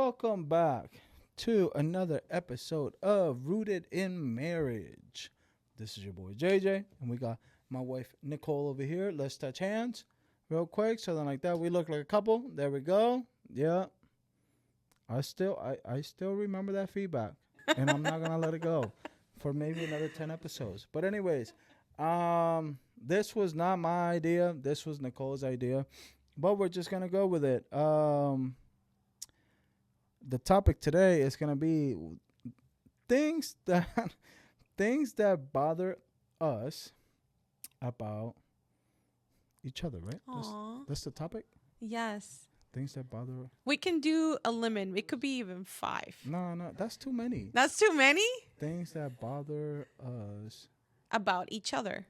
Welcome back to another episode of Rooted in Marriage. This is your boy JJ, and we got my wife Nicolle over here. Let's touch hands real quick, so then like that we look like a couple. There we go. Yeah, I still remember that feedback, and I'm not gonna let it go for maybe another 10 episodes. But anyways, this was not my idea. This was Nicolle's idea, but we're just gonna go with it. The topic today is gonna be things that bother us about each other, right? That's the topic. Yes. Things that bother. We can do a limit. It could be even 5. No, that's too many. That's too many? Things that bother us about each other.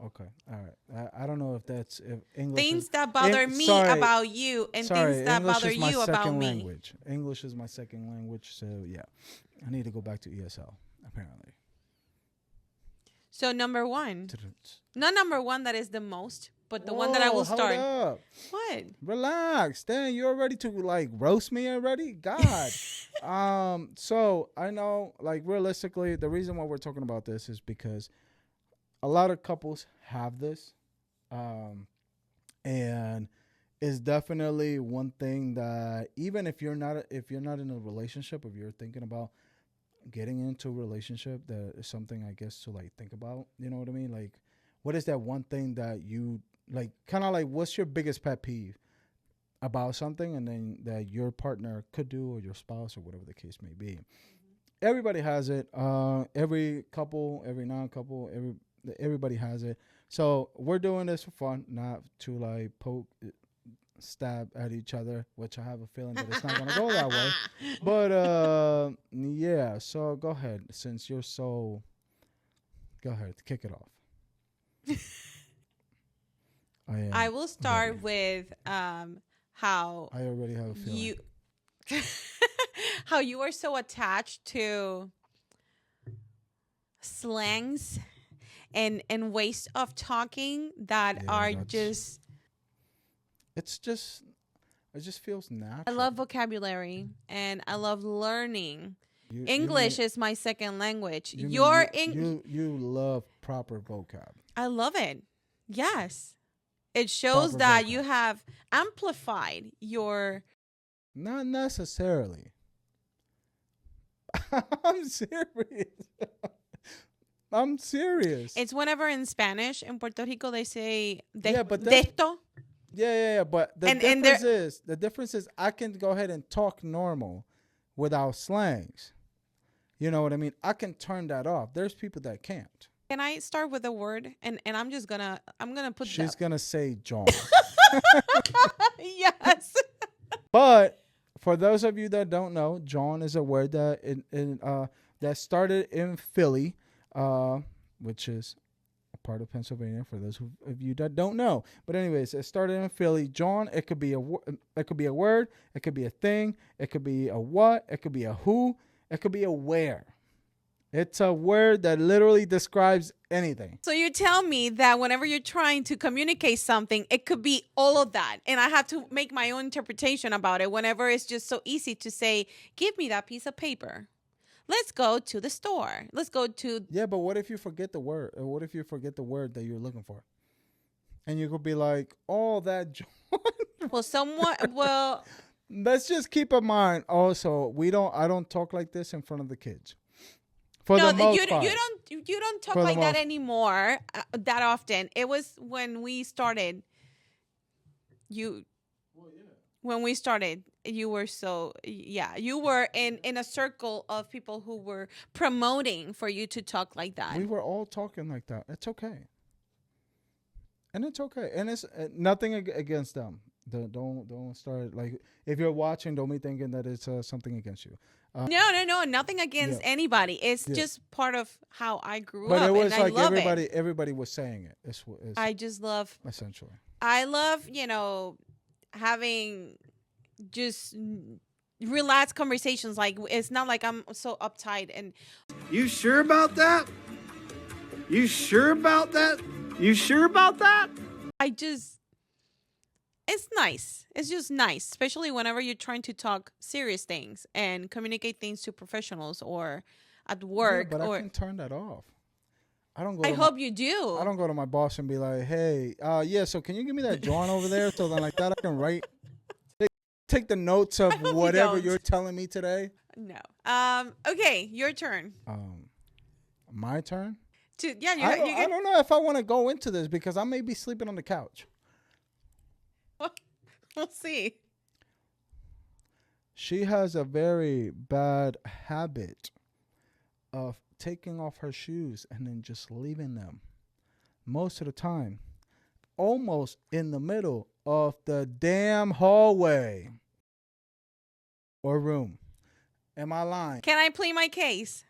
Okay, all right. I don't know if English. Things that bother me about you, and things that bother you about me. Language. English is my second language, so yeah, I need to go back to ESL apparently. So number 1, not number 1 that is the most, but the one that I will start. Hold up. What? Relax. Damn, you're ready to like roast me already? God. So I know, like, realistically, the reason why we're talking about this is because a lot of couples have this, and it's definitely one thing that even if you're not in a relationship, if you're thinking about getting into a relationship, that is something I guess to like think about. You know what I mean? Like, what is that one thing that you like? Kind of like, what's your biggest pet peeve about something, and then that your partner could do, or your spouse, or whatever the case may be. Mm-hmm. Everybody has it. Every couple, every non-couple, everybody has it. So we're doing this for fun, not to like stab at each other, which I have a feeling that it's not going to go that way. But yeah, so go ahead. Since you're so, go ahead, kick it off. I will start with how I already have a feeling. How you are so attached to slangs and ways of talking that are just. It just feels natural. I love vocabulary and I love learning. English is my second language. You love proper vocab. I love it. Yes. It shows that you have amplified your. Not necessarily. I'm serious. It's whenever in Spanish, in Puerto Rico, they say desto. Yeah. But the difference is I can go ahead and talk normal without slangs. You know what I mean? I can turn that off. There's people that can't. Can I start with a word? And I'm gonna put. She's gonna say John. Yes. But for those of you that don't know, John is a word that that started in Philly, which is a part of Pennsylvania. For those of you that don't know, but anyways, it started in Philly. John. It could be a word. It could be a thing. It could be a what. It could be a who. It could be a where. It's a word that literally describes anything. So you tell me that whenever you're trying to communicate something, it could be all of that. And I have to make my own interpretation about it whenever it's just so easy to say, give me that piece of paper. Let's go to the store. Let's go to. Yeah, but what if you forget the word? What if you forget the word that you're looking for? And you could be like, oh, that John. Well. Let's just keep in mind also, I don't talk like this in front of the kids. You don't talk like that anymore that often. It was when we started. When we started, you were you were in a circle of people who were promoting for you to talk like that. We were all talking like that. It's okay. And it's okay. And it's nothing against them. Don't start, like, if you're watching, don't be thinking that it's something against you. No, nothing against anybody. It's just part of how I grew up. But it was and like I love everybody was saying it. It's I just love. Essentially. I love, having just relaxed conversations. Like, it's not like I'm so uptight and. You sure about that? You sure about that? You sure about that? it's nice. It's just nice, especially whenever you're trying to talk serious things and communicate things to professionals or at Yeah, work. but I Or can turn that off. I don't go I to my hope you I do. don't go to my boss and be like, "Hey, yeah, so can you give me that drawing over there so then like that I can write take the notes I of hope you whatever don't. you're telling me today." No. Okay, your turn. My turn. Yeah, you I get. don't know if I want to go into this because I may be sleeping on the couch. We'll see. She has a very bad habit of taking off her shoes and then just leaving them most of the time, almost in the middle of the damn hallway or room. Am I lying? Can I plead my case?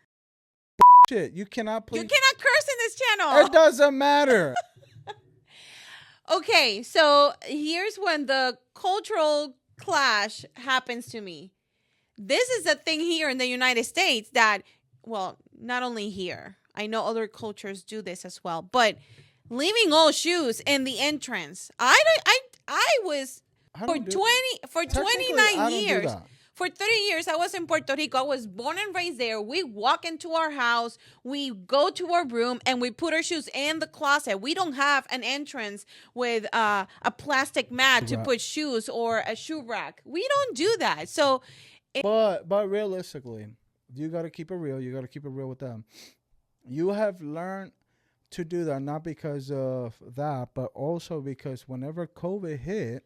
Shit, you cannot You please. cannot curse in this channel. It doesn't matter. Okay, so here's when the cultural clash happens to me. This is a thing here in the United States that, well, not only here. I know other cultures do this as well, but leaving all shoes in the entrance. I was I for don't do 29 I don't do years. that. For 30 years, I was in Puerto Rico. I was born and raised there. We walk into our house, we go to our room, and we put our shoes in the closet. We don't have an entrance with a plastic mat to Right. put shoes or a shoe rack. We don't do that. So, But realistically, you got to keep it real. You got to keep it real with them. You have learned to do that not because of that, but also because whenever COVID hit,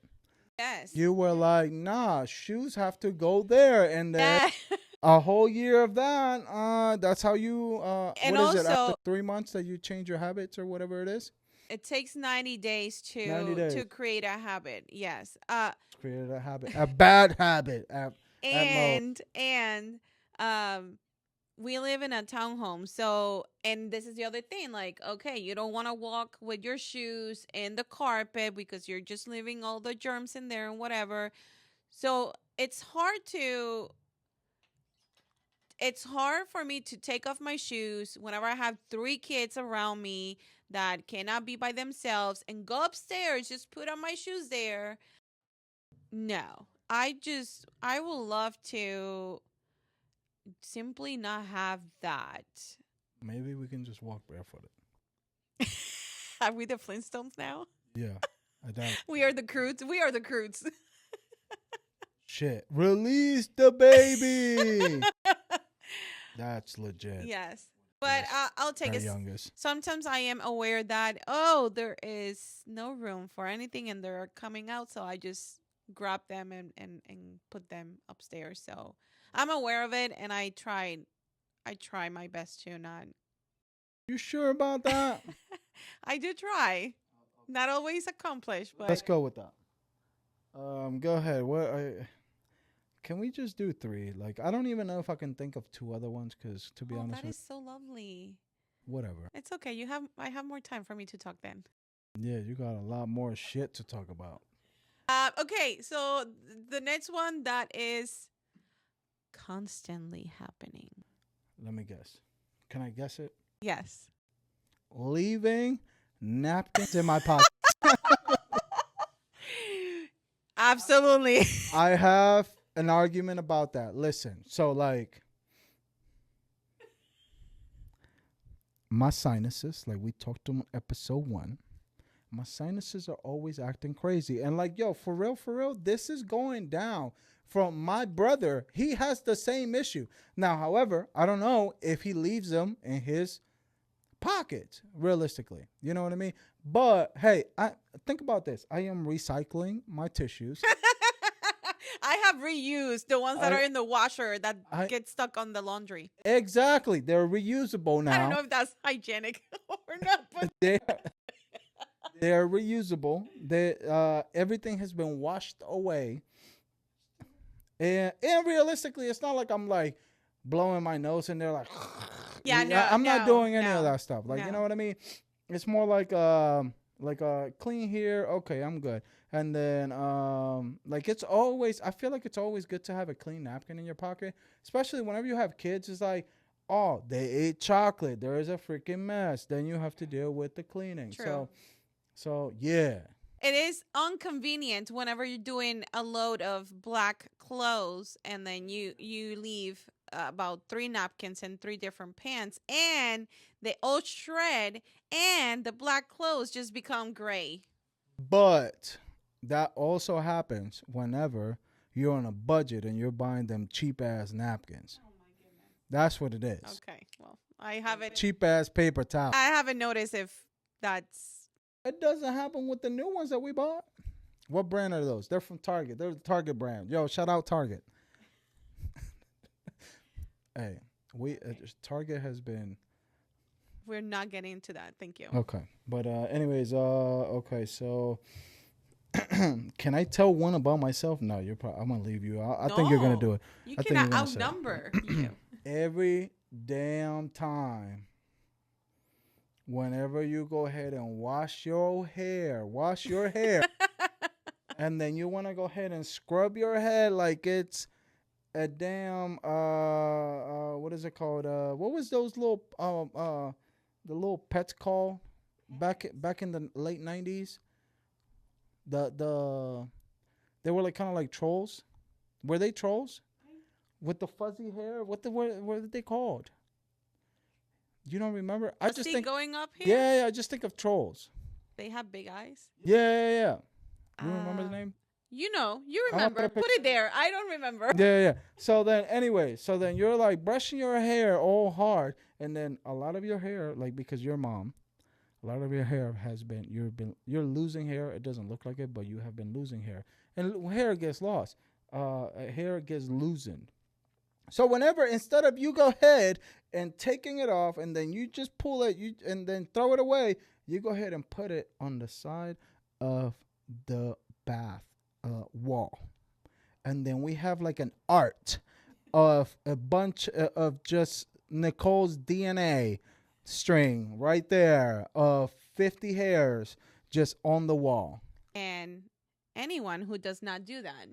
yes. you were like, nah, shoes have to go there. And then That- a whole year of that, that's how you, And what is it, after also- 3 months that you change your habits or whatever it is? it takes 90 days 90 days. to create a habit. Yes. Created a habit, a bad habit. And we live in a townhome, so, and this is the other thing, like, okay, you don't want to walk with your shoes in the carpet because you're just leaving all the germs in there and whatever. So it's hard for me to take off my shoes whenever I have 3 kids around me that cannot be by themselves and go upstairs, just put on my shoes there. No, I will love to simply not have that. Maybe we can just walk barefooted. Are we the Flintstones now? Yeah, I doubt. We are the Croods. We are the Croods. Shit. Release the baby. That's legit. Yes. But Yes. I'll take Our it. youngest. Sometimes I am aware that, there is no room for anything and they're coming out. So I just grab them and put them upstairs. So I'm aware of it and I try my best to not. You sure about that? I do try. Not always accomplished, but Let's go with that. Go ahead. Can we just do 3? Like, I don't even know if I can think of 2 other ones because, to be honest, that is so lovely. whatever. It's okay. I have more time for me to talk then. Yeah, you got a lot more shit to talk about. Okay, so the next one that is constantly happening. Let me guess. Can I guess it? Yes. Leaving napkins in my pocket. Absolutely. I have an argument about that. Listen, so like my sinuses, like we talked on episode 1, my sinuses are always acting crazy. And like, yo, for real, this is going down from my brother. He has the same issue. Now, however, I don't know if he leaves them in his pocket, realistically. You know what I mean? But hey, I think about this. I am recycling my tissues. I have reused the ones that I- are in the washer that I- get stuck on the laundry. Exactly. They're reusable now. I don't know if that's hygienic or not, but They're reusable. Everything has been washed away. And realistically, it's not like I'm like blowing my nose and they're like, Yeah, no, I'm not no, doing any no, of that stuff. Like, no. you know what I mean? It's more like clean here. Okay, I'm good. And then like it's always, I feel like it's always good to have a clean napkin in your pocket, especially whenever you have kids. It's like, oh, they ate chocolate. There is a freaking mess. Then you have to deal with the cleaning. True. So yeah. It is inconvenient whenever you're doing a load of black clothes and then you leave about 3 napkins and 3 different pants, and they all shred, and the black clothes just become gray. But that also happens whenever you're on a budget and you're buying them cheap ass napkins. Oh my goodness. That's what it is. Okay, well, I haven't Cheap ass paper towel. I haven't noticed if that's It doesn't happen with the new ones that we bought. What brand are those? They're from Target. They're the Target brand. Yo, shout out Target. Hey, Target has been we're not getting into that. Thank you. okay. But anyways, okay. So, can I tell one about myself? No, I'm gonna leave you. I think you're gonna do it. You I think cannot you're gonna say it. outnumber you. Every damn time. Whenever you go ahead and wash your hair, and then you want to go ahead and scrub your head like it's a damn what is it called? What was those little the little pets called back in the late 90s? They were like kind of like trolls. Were they trolls with the fuzzy hair? What were they called? You don't remember? I just think going up here. Yeah, I just think of trolls. They have big eyes. Yeah. You remember the name? You remember. Put it there. I don't remember. Yeah. So then you're like brushing your hair all hard, and then a lot of your hair, like because you're mom, a lot of your hair has been you're losing hair. It doesn't look like it, but you have been losing hair, and hair gets lost. Hair gets loosened. So instead of you go ahead and taking it off and then you just pull it and then throw it away, you go ahead and put it on the side of the bath wall. And then we have like an art of a bunch of just Nicole's DNA string right there of 50 hairs just on the wall. And anyone who does not do that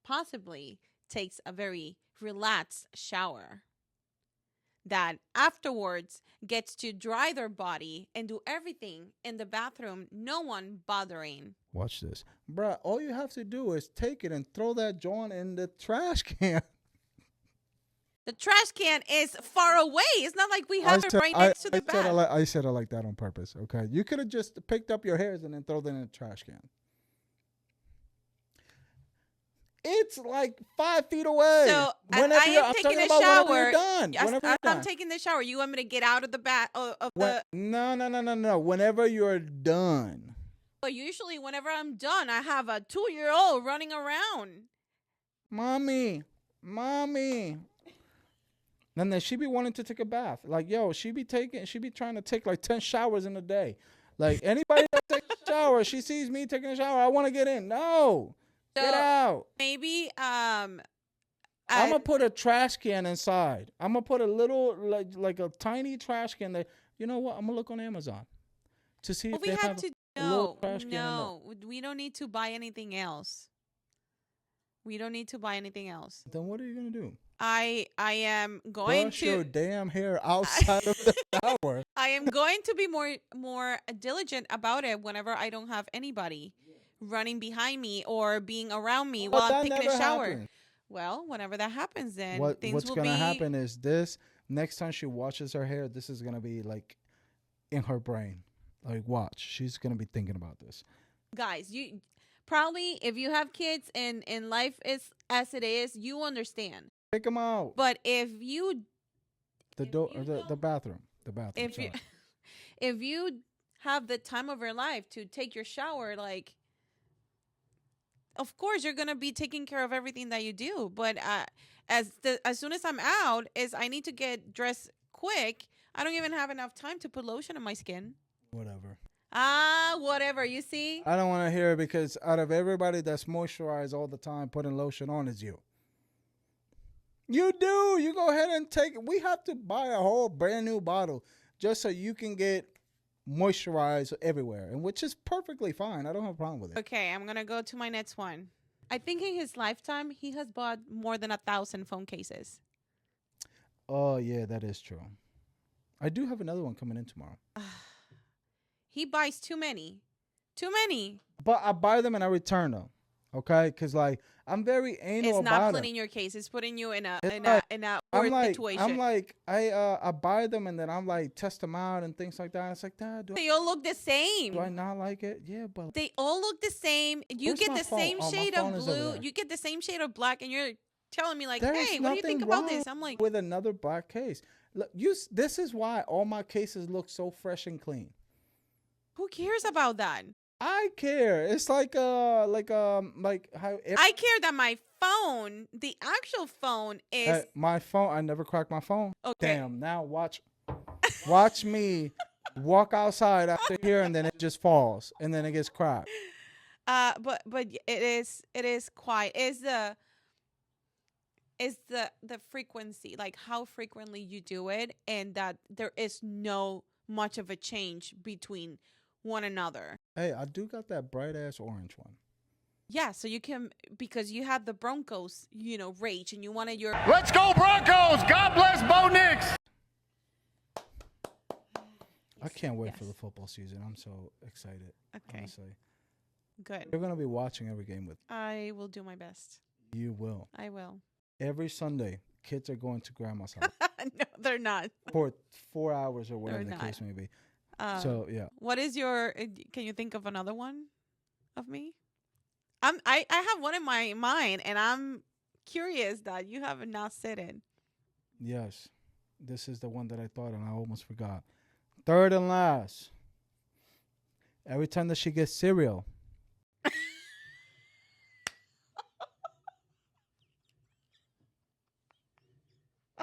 possibly takes a very relaxed shower that afterwards gets to dry their body and do everything in the bathroom, no one bothering. Watch this. Bruh, all you have to do is take it and throw that joint in the trash can. The trash can is far away. It's not like we have it right next to the bath. I said it like that on purpose, okay? You could have just picked up your hairs and then throw them in the trash can. It's like 5 feet away. So I am taking a shower. I'm taking the shower. You want me to get out of the bath? No. Whenever you're done. But usually whenever I'm done, I have a 2-year-old running around. Mommy. And then she be wanting to take a bath. Like, yo, she be trying to take like 10 showers in a day. Like, anybody that takes a shower, she sees me taking a shower, I want to get in. No. So get out. Maybe I'm gonna put a trash can inside. I'm gonna put a little like a tiny trash can there. You know what? I'm gonna look on Amazon to see if they have a little trash can. No, we don't need to buy anything else. Then what are you gonna do? I am going Brush your damn hair outside of the shower. I am going to be more diligent about it whenever I don't have anybody running behind me or being around me while I'm taking a shower. Happens. Well, whenever that happens, then what's going to happen is this. Next time she washes her hair, this is going to be like in her brain. Like, watch. She's going to be thinking about this. Guys, you probably, if you have kids and life is as it is, you understand. Take them out. But if you... The bathroom. If you have the time of your life to take your shower, like... Of course, you're going to be taking care of everything that you do. But as soon as I'm out, I need to get dressed quick. I don't even have enough time to put lotion on my skin. Whatever. Whatever. You see? I don't want to hear it because out of everybody that's moisturized all the time, putting lotion on is you. You do. You go ahead and take it. We have to buy a whole brand new bottle just so you can get moisturize everywhere, and which is perfectly fine. I don't have a problem with it. Okay, I'm gonna go to my next one. I think in his lifetime he has bought more than 1,000 phone cases. Oh yeah, that is true. I do have another one coming in tomorrow. He buys too many Too many. But I buy them and I return them. Okay, because like I'm very anal It's not about pleading it. your case. It's putting you in a I'm worse like, situation. I buy them and then I'm like test them out and things like that. It's like, Dad, They all look the same. do I not like it? Yeah, but They all look the same. You Where's get my the phone? same Oh, my shade phone of is over blue. there. You get the same shade of black, and you're telling me like, there's "Hey, what do you think nothing about wrong this?" I'm like, with another black case. Look, this is why all my cases look so fresh and clean. "Who cares about that?" I care. It's like how I care that my phone, the actual phone, is my phone. I never crack my phone. okay. Damn. Now watch me walk outside after here, and then it just falls, and then it gets cracked. But it is quiet. Is the frequency, like how frequently you do it, and that there is no much of a change between one another. Hey, I do got that bright ass orange one. Yeah, so you can, because you have the Broncos, rage, and you wanted your Let's go Broncos! God bless Bo Nix! I can't wait yes. for the football season. I'm so excited. Okay. Honestly. Good. You're gonna be watching every game with. I will do my best. You will. I will. Every Sunday, kids are going to grandma's house No, they're not. for 4 hours or whatever They're the not. case may be. Um, So yeah, What is your? Can you think of another one of me? I have one in my mind, and I'm curious that you have not said it. yes, this is the one that I thought and I almost forgot. Third and last. Every time that she gets cereal,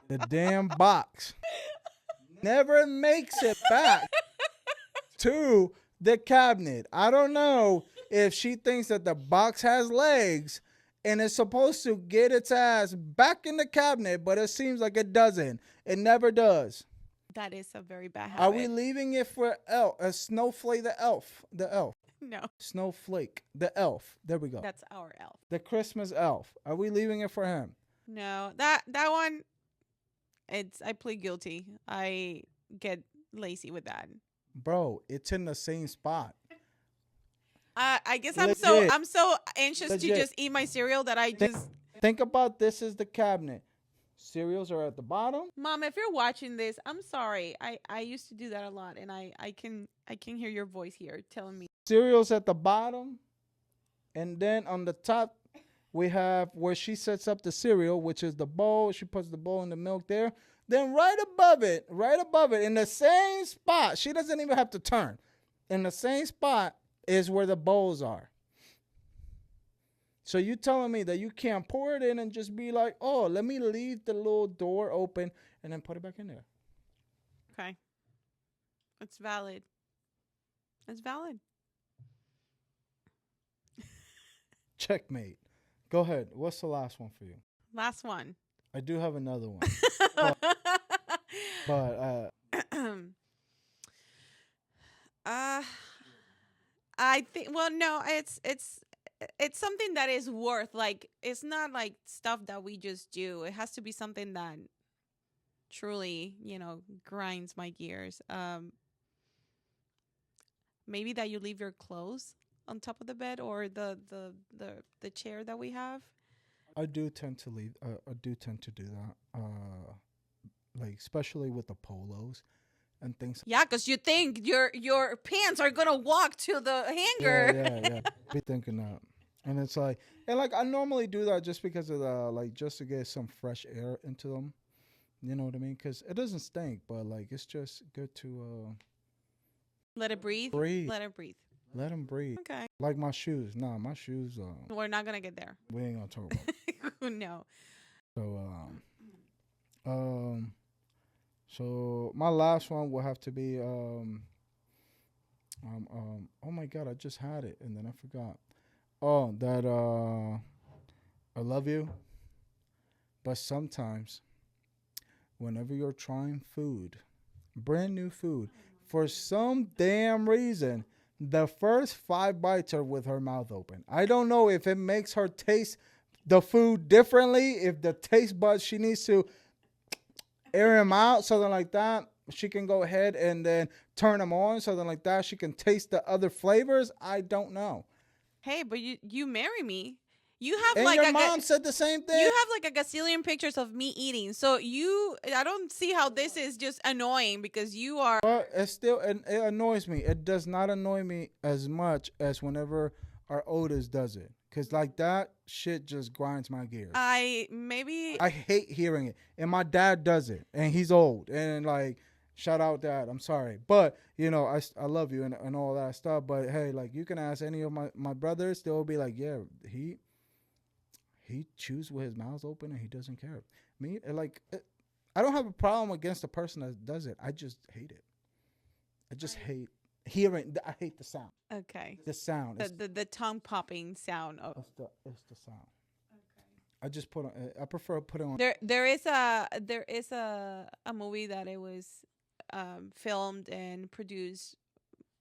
the damn box never makes it back to the cabinet. I don't know if she thinks that the box has legs and it's supposed to get its ass back in the cabinet, but it seems like it doesn't. It never does. That is a very bad habit. Are we leaving it for Snowflake the elf? The elf. No, Snowflake the elf. There we go. that's our elf. The Christmas elf. Are we leaving it for him? No, that one. I plead guilty. I get lazy with that. Bro, it's in the same spot. I guess Legit. I'm so anxious to Legit. just eat my cereal that I just. Think about this as the cabinet. Cereals are at the bottom. Mom, if you're watching this, I'm sorry. I used to do that a lot, and I can hear your voice here telling me. Cereals at the bottom. And then on the top, we have where she sets up the cereal, which is the bowl. She puts the bowl in the milk there. Then right above it, in the same spot, she doesn't even have to turn. In the same spot is where the bowls are. So you telling me that you can't pour it in and just be like, oh, let me leave the little door open and then put it back in there. Okay, it's valid. It's valid. Checkmate. Go ahead. What's the last one for you? Last one. I do have another one. but I think. Well, no, it's something that is worth, like, it's not like stuff that we just do. It has to be something that truly, grinds my gears. Maybe that you leave your clothes on top of the bed or the chair that we have. I do tend to leave. I do tend to do that. Like especially with the polos and things. Yeah, because you think your pants are gonna walk to the hanger. Yeah. Be thinking that, and it's like, I normally do that just because of just to get some fresh air into them. You know what I mean? Because it doesn't stink, but it's just good to Let it breathe. breathe. Let it breathe. Let them breathe. Okay. Like my shoes. Nah, my shoes. We're not gonna get there. We ain't gonna talk about it. No. So my last one will have to be oh my God, I just had it and then I forgot. Oh, that I love you, but sometimes whenever you're trying food, brand new food, for some damn reason, the first 5 bites are with her mouth open. I don't know if it makes her taste the food differently, if the taste buds, she needs to air them out, something like that. she can go ahead and then turn them on, something like that. She can taste the other flavors. I don't know. Hey, but you marry me. You have And like your mom said the same thing. you have like a gazillion pictures of me eating. So I don't see how this is just annoying because you are. But it annoys me. It does not annoy me as much as whenever our Otis does it. Because like that shit just grinds my gears. I hate hearing it. And my dad does it. And he's old. And like, shout out Dad. I'm sorry. But, you know, I love you and all that stuff. But hey, like you can ask any of my brothers. They'll be like, yeah, he chews with his mouth open and he doesn't care. Me, I don't have a problem against the person that does it. I just hate it. I just hate hearing. I hate the sound. Okay. The sound. The tongue popping sound of. It's the sound. Okay. I just put on. I prefer putting on. There is a movie that it was filmed and produced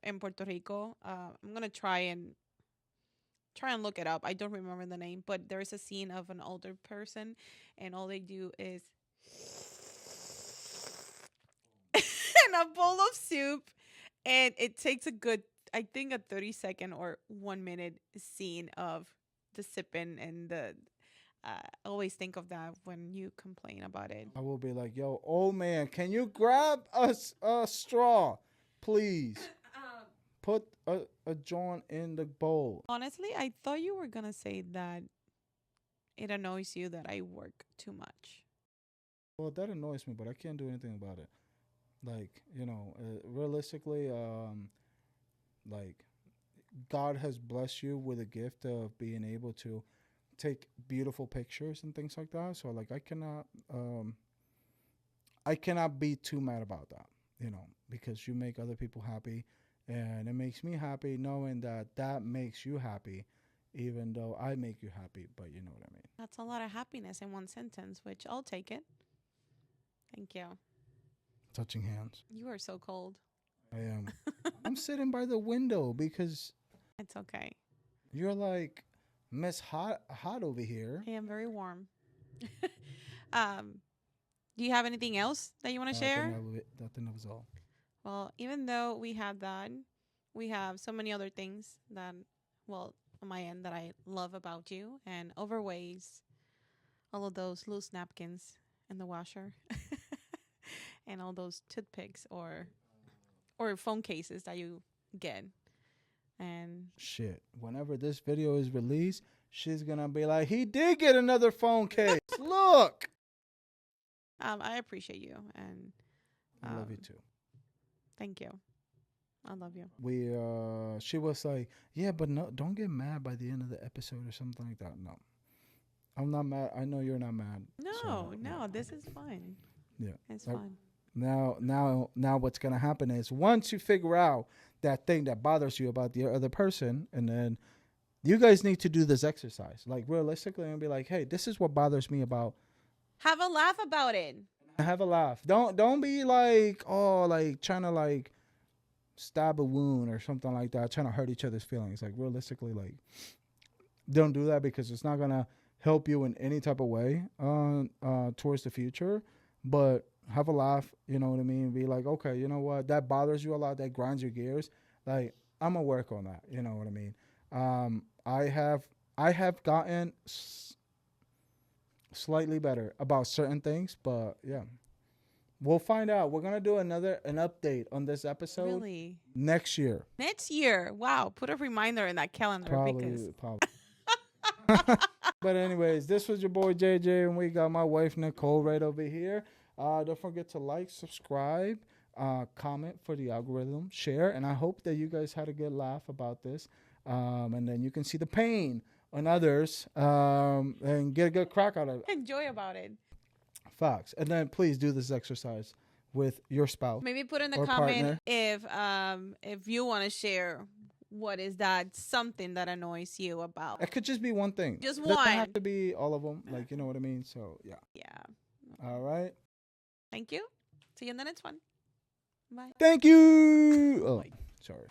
in Puerto Rico. I'm gonna try and look it up. I don't remember the name, but there's a scene of an older person and all they do is in a bowl of soup, and it takes a good, I think, a 30-second or 1 minute scene of the sipping and the always think of that when you complain about it. I will be like, yo, old man, can you grab a straw, please? Put a joint in the bowl. Honestly, I thought you were going to say that it annoys you that I work too much. Well, that annoys me, but I can't do anything about it. Like, you know, realistically, like, God has blessed you with a gift of being able to take beautiful pictures and things like that. So, like, I cannot be too mad about that, you know, because you make other people happy. And it makes me happy knowing that makes you happy, even though I make you happy. But you know what I mean. That's a lot of happiness in one sentence, which I'll take it. Thank you. Touching hands. You are so cold. I am. I'm sitting by the window because it's okay. You're like Miss Hot over here. I am very warm. Do you have anything else that you want to share? I think that was all. Well, even though we have that, we have so many other things that, well, on my end that I love about you and overweighs all of those loose napkins in the washer and all those toothpicks or phone cases that you get. And shit, whenever this video is released, she's going to be like, he did get another phone case. Look. I appreciate you. And I love you too. Thank you. I love you. She was like, yeah, but no, don't get mad by the end of the episode or something like that. No, I'm not mad. I know you're not mad. No, this is fun. Yeah, it's fun. Now, what's gonna happen is once you figure out that thing that bothers you about the other person, and then you guys need to do this exercise, like realistically, and be like, hey, this is what bothers me about. Have a laugh about it. Have a laugh. Don't be like, oh, like trying to like stab a wound or something like that, trying to hurt each other's feelings. Like realistically, like don't do that because it's not gonna help you in any type of way towards the future. But have a laugh, you know what I mean? Be like, okay, you know what? That bothers you a lot, that grinds your gears. Like, I'm gonna work on that, you know what I mean? I have gotten slightly better about certain things, but yeah, we'll find out. We're gonna do an update on this episode next year. Wow, put a reminder in that calendar. Probably. But anyways, this was your boy JJ, and we got my wife Nicolle right over here. Don't forget to like, subscribe, comment for the algorithm, share, and I hope that you guys had a good laugh about this, and then you can see the pain on others and get a good crack out of it. Enjoy about it. Facts. And then please do this exercise with your spouse. Maybe put in the comment if you want to share what is that something that annoys you about. It could just be one thing. Just it one. Doesn't have to be all of them. Like, you know what I mean? So, yeah. Yeah. All right. Thank you. See you in the next one. Bye. Thank you. Oh, sorry.